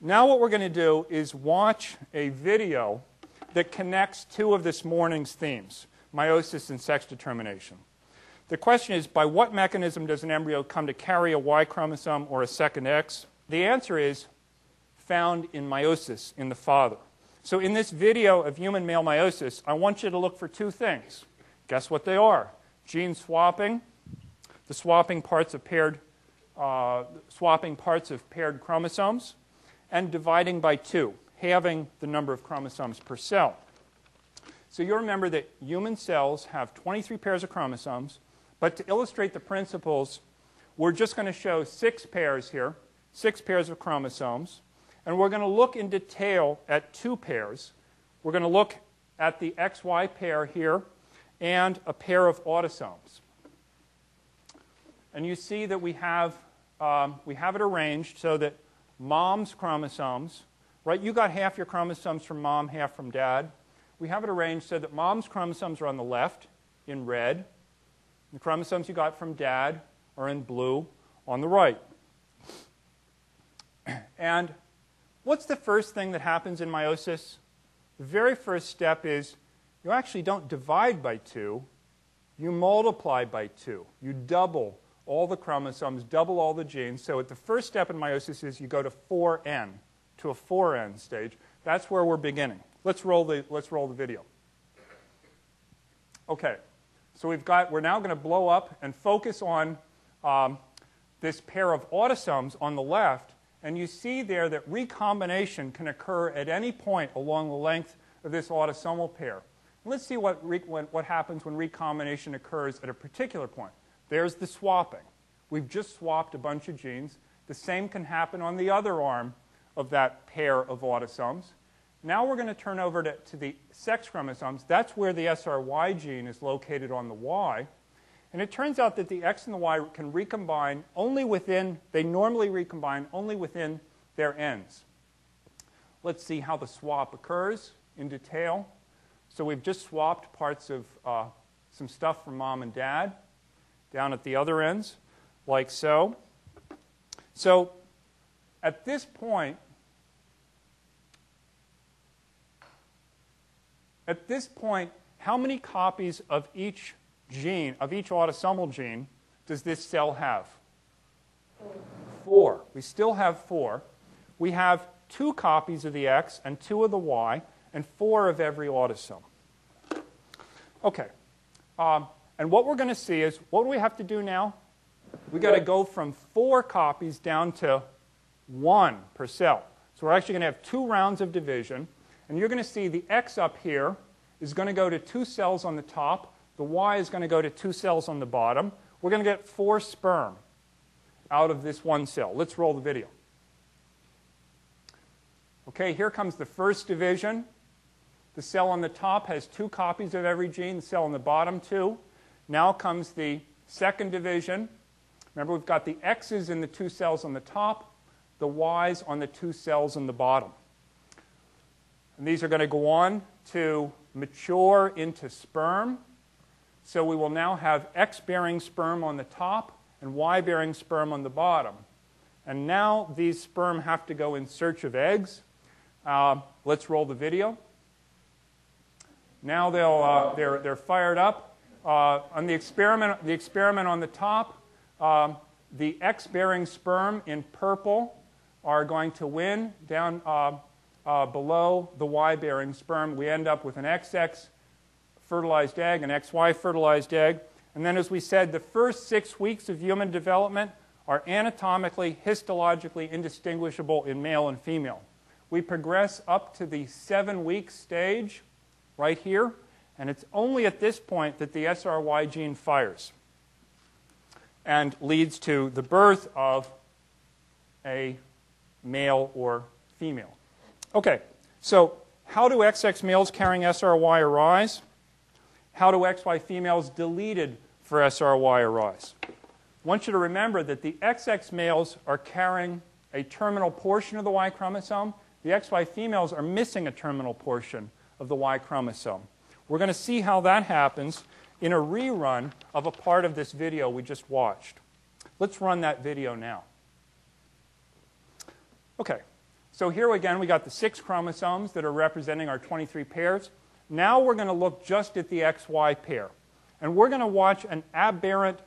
Now what we're going to do is watch a video that connects two of this morning's themes, meiosis and sex determination. The question is, by what mechanism does an embryo come to carry a Y chromosome or a second X? The answer is found in meiosis, in the father. So in this video of human male meiosis, I want you to look for two things. Guess what they are? Gene swapping, the swapping parts of paired chromosomes, and dividing by 2, halving the number of chromosomes per cell. So you remember that human cells have 23 pairs of chromosomes, but to illustrate the principles, we're just going to show 6 pairs here, 6 pairs of chromosomes, and we're going to look in detail at 2 pairs. We're going to look at the XY pair here and a pair of autosomes. And you see that we have it arranged so that mom's chromosomes, right? You got half your chromosomes from mom, half from dad. We have it arranged so that mom's chromosomes are on the left in red. The chromosomes you got from dad are in blue on the right. And what's the first thing that happens in meiosis? The very first step is you actually don't divide by 2. You multiply by 2. You double all the chromosomes, double all the genes. So at the first step in meiosis is you go to 4n, to a 4n stage. That's where we're beginning. Let's roll the video. Okay, so we're now going to blow up and focus on this pair of autosomes on the left. And you see there that recombination can occur at any point along the length of this autosomal pair. Let's see what happens when recombination occurs at a particular point. There's the swapping. We've just swapped a bunch of genes. The same can happen on the other arm of that pair of autosomes. Now we're going to turn over to the sex chromosomes. That's where the SRY gene is located on the Y. And it turns out that the X and the Y can recombine only within, they normally recombine only within their ends. Let's see how the swap occurs in detail. So we've just swapped parts of some stuff from mom and dad down at the other ends, like so. So at this point, how many copies of each gene, of each autosomal gene, does this cell have? 4. We still have 4. We have 2 copies of the X and 2 of the Y, and 4 of every autosome. Okay. And what we're going to see is, what do we have to do now? We've got to go from 4 copies down to 1 per cell. So we're actually going to have 2 rounds of division. And you're going to see the X up here is going to go to 2 cells on the top. The Y is going to go to 2 cells on the bottom. We're going to get 4 sperm out of this 1 cell. Let's roll the video. Okay, here comes the first division. The cell on the top has 2 copies of every gene. The cell on the bottom, 2. Now comes the second division. Remember, we've got the X's in the 2 cells on the top, the Y's on the 2 cells on the bottom. And these are going to go on to mature into sperm. So we will now have X-bearing sperm on the top and Y-bearing sperm on the bottom. And now these sperm have to go in search of eggs. Let's roll the video. Now they're fired up. On the experiment on the top, the X-bearing sperm in purple are going to win. Down below the Y-bearing sperm, we end up with an XX fertilized egg, an XY fertilized egg. And then, as we said, the first 6 weeks of human development are anatomically, histologically indistinguishable in male and female. We progress up to the 7-week stage right here. And it's only at this point that the SRY gene fires and leads to the birth of a male or female. Okay, so how do XX males carrying SRY arise? How do XY females deleted for SRY arise? I want you to remember that the XX males are carrying a terminal portion of the Y chromosome. The XY females are missing a terminal portion of the Y chromosome. We're going to see how that happens in a rerun of a part of this video we just watched. Let's run that video now. Okay, So here again, we got the 6 chromosomes that are representing our 23 pairs. Now we're going to look just at the XY pair. And we're going to watch an aberrant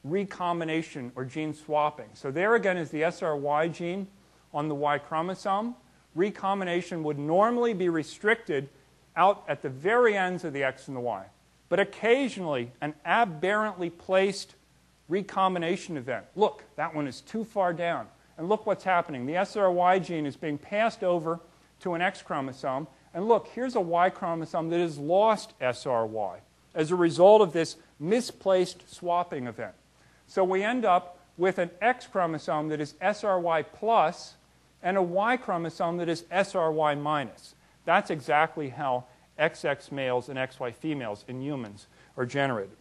recombination or gene swapping. So there again is the SRY gene on the Y chromosome. Recombination would normally be restricted out at the very ends of the X and the Y. But occasionally, an aberrantly placed recombination event. Look, that one is too far down. And look what's happening. The SRY gene is being passed over to an X chromosome. And look, here's a Y chromosome that has lost SRY as a result of this misplaced swapping event. So we end up with an X chromosome that is SRY plus and a Y chromosome that is SRY minus. That's exactly how XX males and XY females in humans are generated.